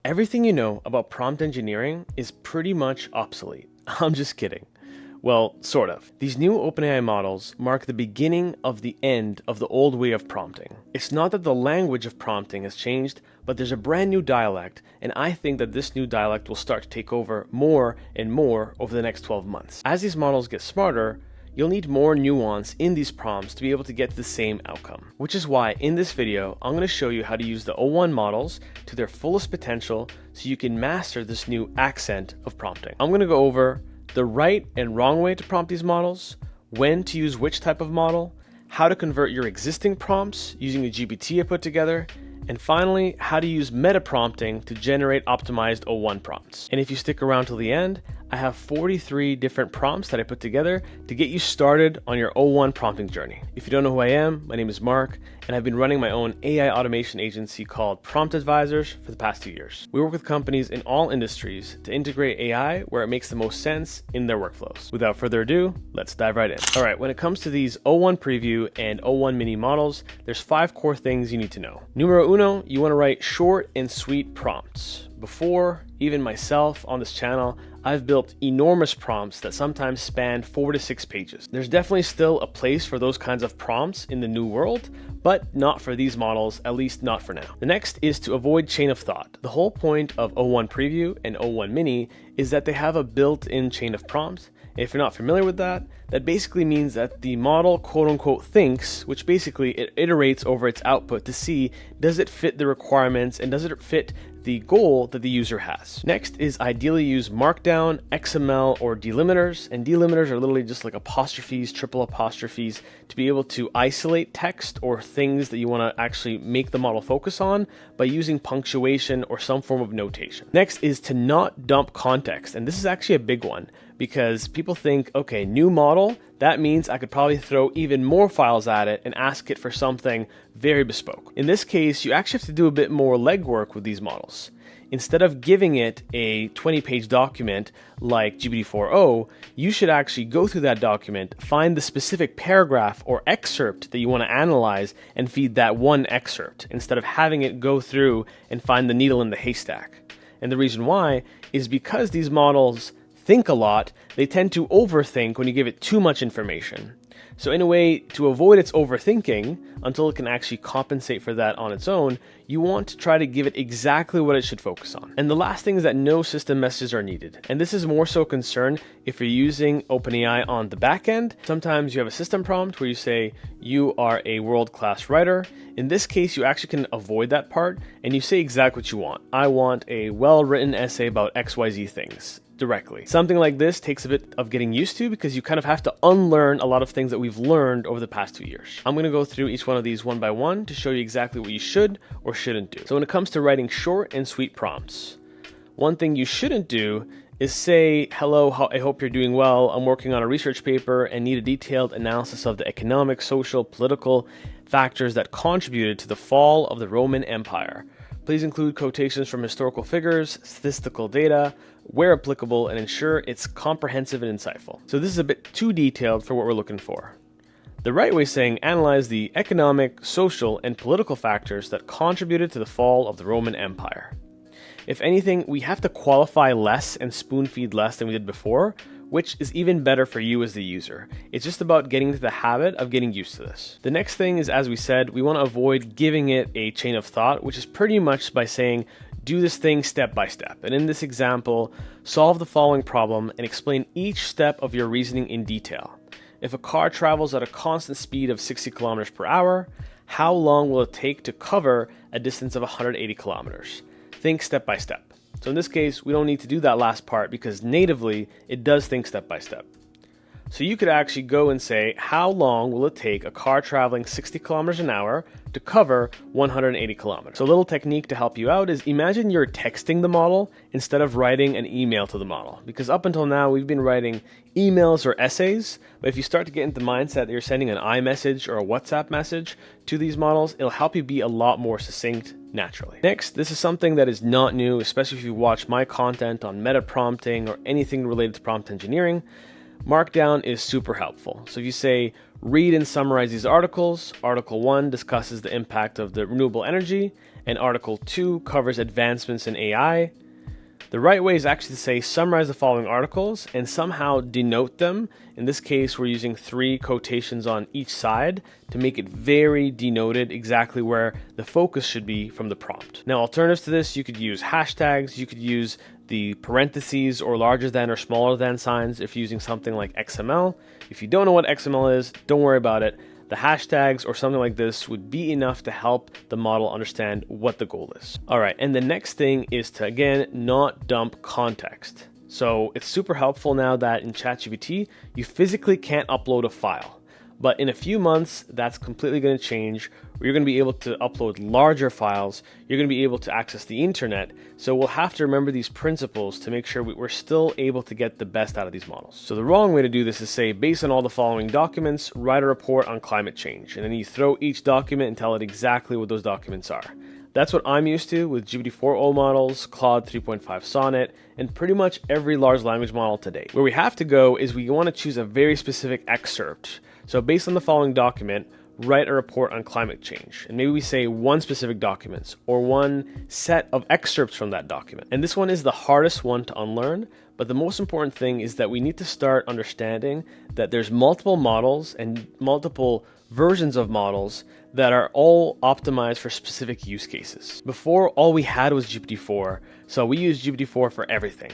Everything you know about prompt engineering is pretty much obsolete. I'm just kidding. Well, sort of. These new OpenAI models mark the beginning of the end of the old way of prompting. It's not that the language of prompting has changed, but there's a brand new dialect, and I think that this new dialect will start to take over more and more over the next 12 months. As these models get smarter, you'll need more nuance in these prompts to be able to get to the same outcome. Which is why in this video, I'm going to show you how to use the O1 models to their fullest potential so you can master this new accent of prompting. I'm going to go over the right and wrong way to prompt these models, when to use which type of model, how to convert your existing prompts using the GPT I put together, and finally, how to use meta prompting to generate optimized O1 prompts. And if you stick around till the end, I have 43 different prompts that I put together to get you started on your O1 prompting journey. If you don't know who I am, my name is Mark, and I've been running my own AI automation agency called Prompt Advisors for the past 2 years. We work with companies in all industries to integrate AI where it makes the most sense in their workflows. Without further ado, let's dive right in. All right, when it comes to these O1 preview and O1 mini models, there's 5 core things you need to know. Numero uno, you want to write short and sweet prompts. Before, even myself on this channel, I've built enormous prompts that sometimes span 4 to 6 pages. There's definitely still a place for those kinds of prompts in the new world, but not for these models, at least not for now. The next is to avoid chain of thought. The whole point of O1 Preview and O1 Mini is that they have a built-in chain of prompts. If you're not familiar with that, that basically means that the model quote-unquote thinks, which basically it iterates over its output to see does it fit the requirements and does it fit the goal that the user has. Next is ideally use Markdown, XML, or delimiters, and delimiters are literally just like apostrophes, triple apostrophes, to be able to isolate text or things that you want to actually make the model focus on by using punctuation or some form of notation. Next is to not dump context, and this is actually a big one because people think, okay, new model, that means I could probably throw even more files at it and ask it for something very bespoke. In this case, you actually have to do a bit more legwork with these models. Instead of giving it a 20-page document like GPT-4o, you should actually go through that document, find the specific paragraph or excerpt that you want to analyze, and feed that one excerpt, instead of having it go through and find the needle in the haystack. And the reason why is because these models think a lot, they tend to overthink when you give it too much information. So in a way, to avoid its overthinking, until it can actually compensate for that on its own, you want to try to give it exactly what it should focus on. And the last thing is that no system messages are needed. And this is more so concerned if you're using OpenAI on the back end. Sometimes you have a system prompt where you say, you are a world-class writer. In this case, you actually can avoid that part and you say exactly what you want. I want a well-written essay about XYZ things. Directly. Something like this takes a bit of getting used to because you kind of have to unlearn a lot of things that we've learned over the past 2 years. I'm going to go through each one of these one by one to show you exactly what you should or shouldn't do. So when it comes to writing short and sweet prompts, one thing you shouldn't do is say, hello, I hope you're doing well. I'm working on a research paper and need a detailed analysis of the economic, social, political factors that contributed to the fall of the Roman Empire. Please include quotations from historical figures, statistical data, where applicable, and ensure it's comprehensive and insightful. So this is a bit too detailed for what we're looking for. The right way is saying analyze the economic, social, and political factors that contributed to the fall of the Roman Empire. If anything, we have to qualify less and spoon feed less than we did before, which is even better for you as the user. It's just about getting into the habit of getting used to this. The next thing is, as we said, we want to avoid giving it a chain of thought, which is pretty much by saying, do this thing step by step. And in this example, solve the following problem and explain each step of your reasoning in detail. If a car travels at a constant speed of 60 kilometers per hour, how long will it take to cover a distance of 180 kilometers? Think step by step. So in this case, we don't need to do that last part because natively it does think step by step. So you could actually go and say, how long will it take a car traveling 60 kilometers an hour to cover 180 kilometers? So a little technique to help you out is imagine you're texting the model instead of writing an email to the model. Because up until now, we've been writing emails or essays, but if you start to get into the mindset that you're sending an iMessage or a WhatsApp message to these models, it'll help you be a lot more succinct naturally. Next, this is something that is not new, especially if you watch my content on meta prompting or anything related to prompt engineering. Markdown is super helpful. So if you say, read and summarize these articles, Article 1 discusses the impact of the renewable energy, and Article 2 covers advancements in AI. The right way is actually to say summarize the following articles and somehow denote them. In this case, we're using 3 quotations on each side to make it very denoted exactly where the focus should be from the prompt. Now, alternatives to this, you could use hashtags, you could use the parentheses or larger than or smaller than signs if you're using something like XML. If you don't know what XML is, don't worry about it. The hashtags or something like this would be enough to help the model understand what the goal is. All right, and the next thing is to, again, not dump context. So it's super helpful now that in ChatGPT, you physically can't upload a file. But in a few months, that's completely going to change. You're going to be able to upload larger files. You're going to be able to access the internet. So we'll have to remember these principles to make sure we're still able to get the best out of these models. So the wrong way to do this is say, based on all the following documents, write a report on climate change. And then you throw each document and tell it exactly what those documents are. That's what I'm used to with GPT-4o models, Claude 3.5 Sonnet, and pretty much every large language model today. Where we have to go is we want to choose a very specific excerpt. So based on the following document, write a report on climate change. And maybe we say one specific document or one set of excerpts from that document. And this one is the hardest one to unlearn, but the most important thing is that we need to start understanding that there's multiple models and multiple versions of models that are all optimized for specific use cases. Before, all we had was GPT-4, so we used GPT-4 for everything.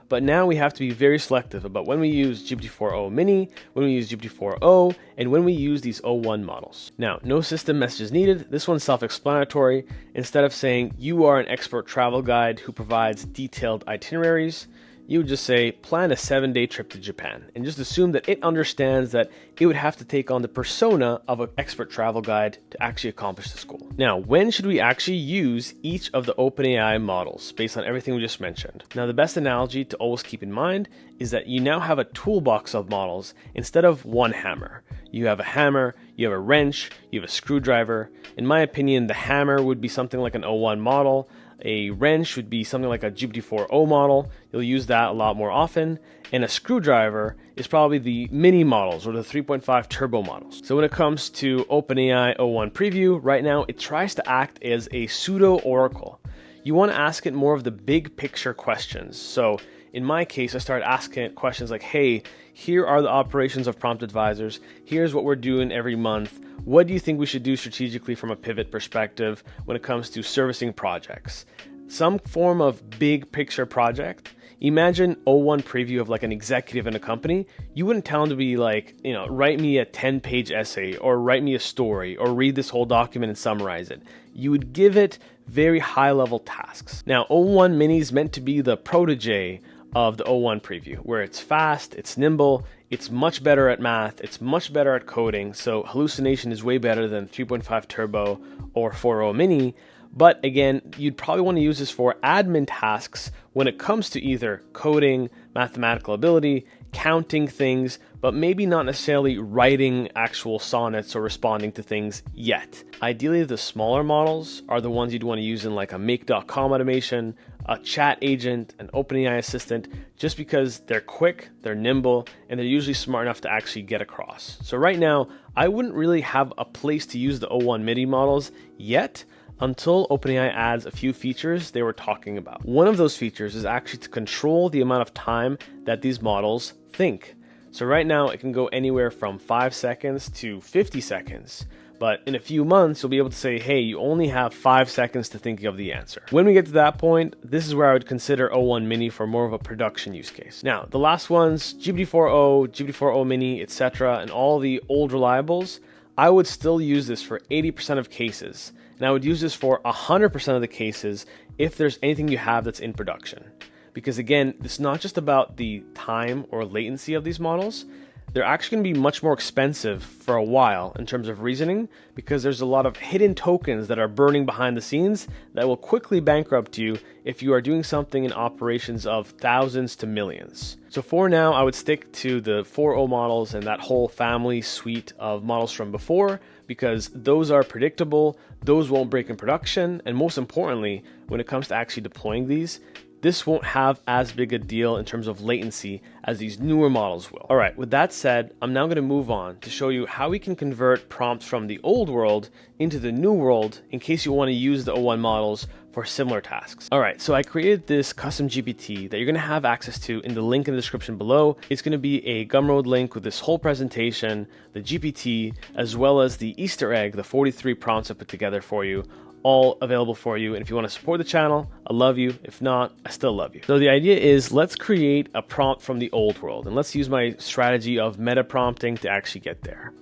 But now we have to be very selective about when we use GPT-4o mini, when we use GPT-4o, and when we use these O1 models. Now, no system messages needed. This one's self-explanatory. Instead of saying, you are an expert travel guide who provides detailed itineraries, you would just say, plan a 7-day trip to Japan, and just assume that it understands that it would have to take on the persona of an expert travel guide to actually accomplish this goal. Now, when should we actually use each of the OpenAI models based on everything we just mentioned? Now, the best analogy to always keep in mind is that you now have a toolbox of models instead of one hammer. You have a hammer, you have a wrench, you have a screwdriver. In my opinion, the hammer would be something like an O1 model. A wrench would be something like a GPT-4o model. You'll use that a lot more often. And a screwdriver is probably the mini models or the 3.5 turbo models. So when it comes to OpenAI O1 preview, right now it tries to act as a pseudo oracle. You want to ask it more of the big picture questions. So in my case, I started asking it questions like, hey, here are the operations of prompt advisors. Here's what we're doing every month. What do you think we should do strategically from a pivot perspective when it comes to servicing projects? Some form of big picture project. Imagine O1 preview of like an executive in a company. You wouldn't tell them to be like, write me a 10-page essay or write me a story or read this whole document and summarize it. You would give it very high-level tasks. Now, O1 Mini is meant to be the protege of the O1 preview, where it's fast, it's nimble, it's much better at math, it's much better at coding, so hallucination is way better than 3.5 Turbo or 4.0 Mini. But again, you'd probably want to use this for admin tasks when it comes to either coding, mathematical ability, counting things, but maybe not necessarily writing actual sonnets or responding to things yet. Ideally, the smaller models are the ones you'd want to use in like a make.com automation, a chat agent, an OpenAI assistant, just because they're quick, they're nimble, and they're usually smart enough to actually get across. So right now, I wouldn't really have a place to use the O1 MIDI models yet, until OpenAI adds a few features they were talking about. One of those features is actually to control the amount of time that these models think. So right now it can go anywhere from 5 seconds to 50 seconds. But in a few months, you'll be able to say, hey, you only have 5 seconds to think of the answer. When we get to that point, this is where I would consider O1 Mini for more of a production use case. Now, the last ones, GPT-4o, GPT-4o Mini, etc., and all the old reliables, I would still use this for 80% of cases. And I would use this for 100% of the cases if there's anything you have that's in production. Because again, it's not just about the time or latency of these models. They're actually going to be much more expensive for a while in terms of reasoning, because there's a lot of hidden tokens that are burning behind the scenes that will quickly bankrupt you if you are doing something in operations of thousands to millions. So for now, I would stick to the 4.0 models and that whole family suite of models from before, because those are predictable, those won't break in production, and most importantly, when it comes to actually deploying these, this won't have as big a deal in terms of latency as these newer models will. All right, with that said, I'm now going to move on to show you how we can convert prompts from the old world into the new world in case you want to use the O1 models for similar tasks. All right, so I created this custom GPT that you're going to have access to in the link in the description below. It's going to be a Gumroad link with this whole presentation, the GPT, as well as the Easter egg, the 43 prompts I put together for you, all available for you. And if you want to support the channel, I love you. If not, I still love you. So the idea is, let's create a prompt from the old world, and let's use my strategy of meta prompting to actually get there.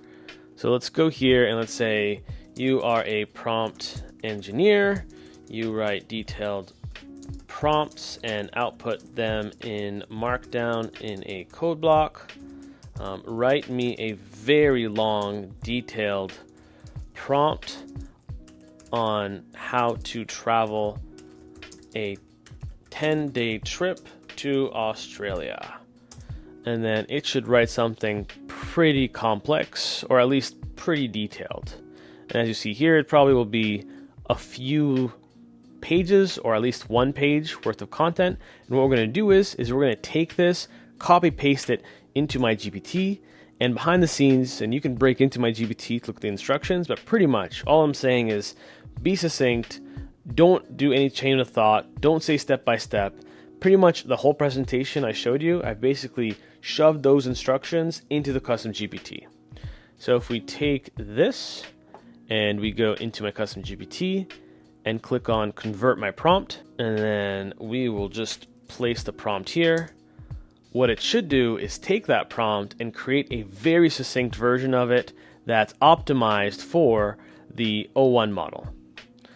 So let's go here and let's say you are a prompt engineer. You write detailed prompts and output them in Markdown in a code block. Write me a very long, detailed prompt on how to travel a 10-day trip to Australia. And then it should write something pretty complex, or at least pretty detailed. And as you see here, it probably will be a few pages, or at least one page worth of content. And what we're going to do is we're going to take this, copy paste it into my GPT, and behind the scenes, and you can break into my GPT to look at the instructions, but pretty much all I'm saying is be succinct, don't do any chain of thought, don't say step by step. Pretty much the whole presentation I showed you, I've basically shoved those instructions into the custom GPT. So if we take this and we go into my custom GPT and click on convert my prompt, and then we will just place the prompt here. What it should do is take that prompt and create a very succinct version of it that's optimized for the O1 model.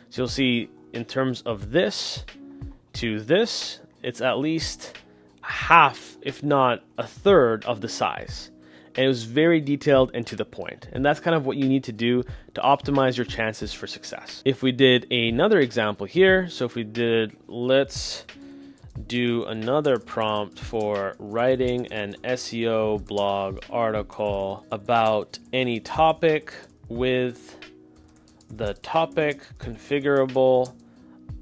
So you'll see in terms of this to this, it's at least half, if not a third of the size. And it was very detailed and to the point. And that's kind of what you need to do to optimize your chances for success. If we did another example here, so if we did, let's do another prompt for writing an SEO blog article about any topic with the topic configurable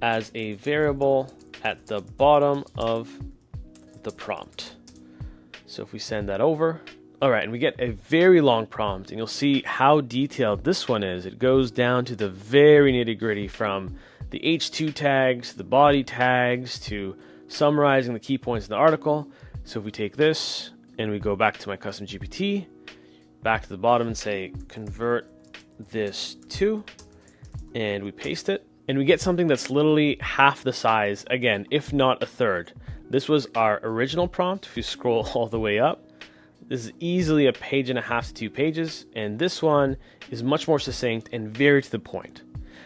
as a variable at the bottom of the prompt. So if we send that over, all right, and we get a very long prompt, and you'll see how detailed this one is. It goes down to the very nitty-gritty, from the H2 tags, the body tags, to summarizing the key points in the article. So if we take this and we go back to my custom GPT, back to the bottom and say convert this to, and we paste it, and we get something that's literally half the size, again, if not a third. This was our original prompt. If you scroll all the way up, this is easily a page and a half to 2 pages, and this one is much more succinct and very to the point.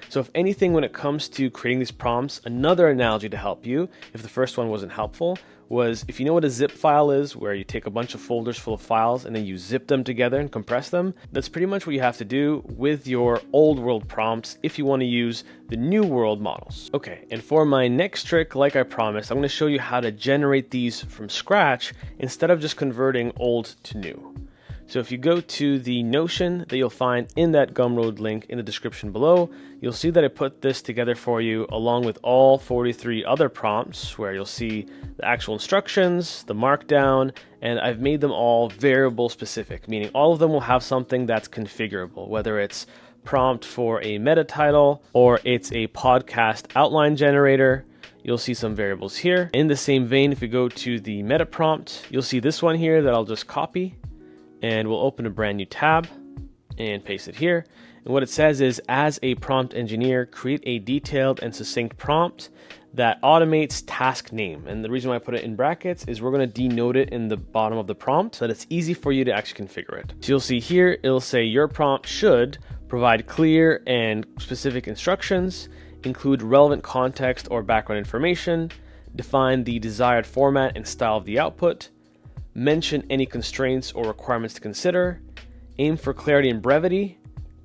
So if anything, when it comes to creating these prompts, another analogy to help you, if the first one wasn't helpful, was if you know what a zip file is, where you take a bunch of folders full of files and then you zip them together and compress them, that's pretty much what you have to do with your old world prompts if you want to use the new world models. Okay, and for my next trick, like I promised, I'm going to show you how to generate these from scratch instead of just converting old to new. So if you go to the Notion that you'll find in that Gumroad link in the description below, you'll see that I put this together for you along with all 43 other prompts, where you'll see the actual instructions, the Markdown, and I've made them all variable specific, meaning all of them will have something that's configurable, whether it's prompt for a meta title or it's a podcast outline generator. You'll see some variables here. In the same vein, if you go to the meta prompt, you'll see this one here that I'll just copy, and we'll open a brand new tab and paste it here. And what it says is, as a prompt engineer, create a detailed and succinct prompt that automates task name. And the reason why I put it in brackets is we're going to denote it in the bottom of the prompt so that it's easy for you to actually configure it. So you'll see here, it'll say your prompt should provide clear and specific instructions, include relevant context or background information, define the desired format and style of the output, mention any constraints or requirements to consider, aim for clarity and brevity,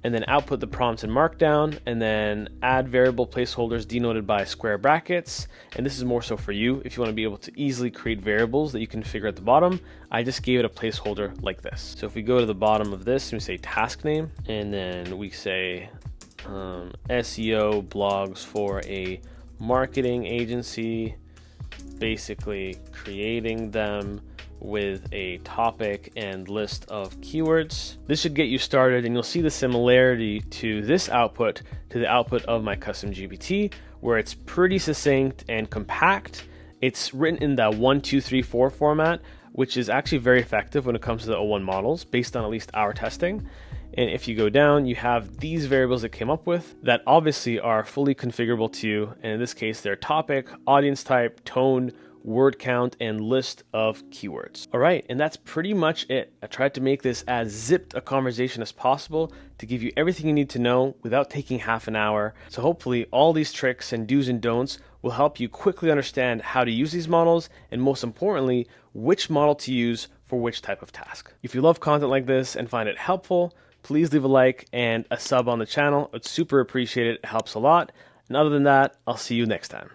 and then output the prompts in Markdown, and then add variable placeholders denoted by square brackets. And this is more so for you if you want to be able to easily create variables that you can configure at the bottom. I just gave it a placeholder like this. So if we go to the bottom of this and we say task name, and then we say SEO blogs for a marketing agency basically creating them with a topic and list of keywords. This should get you started, and you'll see the similarity to this output to the output of my custom GPT, where it's pretty succinct and compact. It's written in that 1, 2, 3, 4 format, which is actually very effective when it comes to the O1 models, based on at least our testing. And if you go down, you have these variables it came up with that obviously are fully configurable to you. And in this case, they're topic, audience type, tone, word count, and list of keywords. All right, and that's pretty much it. I tried to make this as zipped a conversation as possible to give you everything you need to know without taking half an hour. So hopefully all these tricks and do's and don'ts will help you quickly understand how to use these models, and most importantly, which model to use for which type of task. If you love content like this and find it helpful, please leave a like and a sub on the channel. It's super appreciated. It helps a lot. And other than that, I'll see you next time.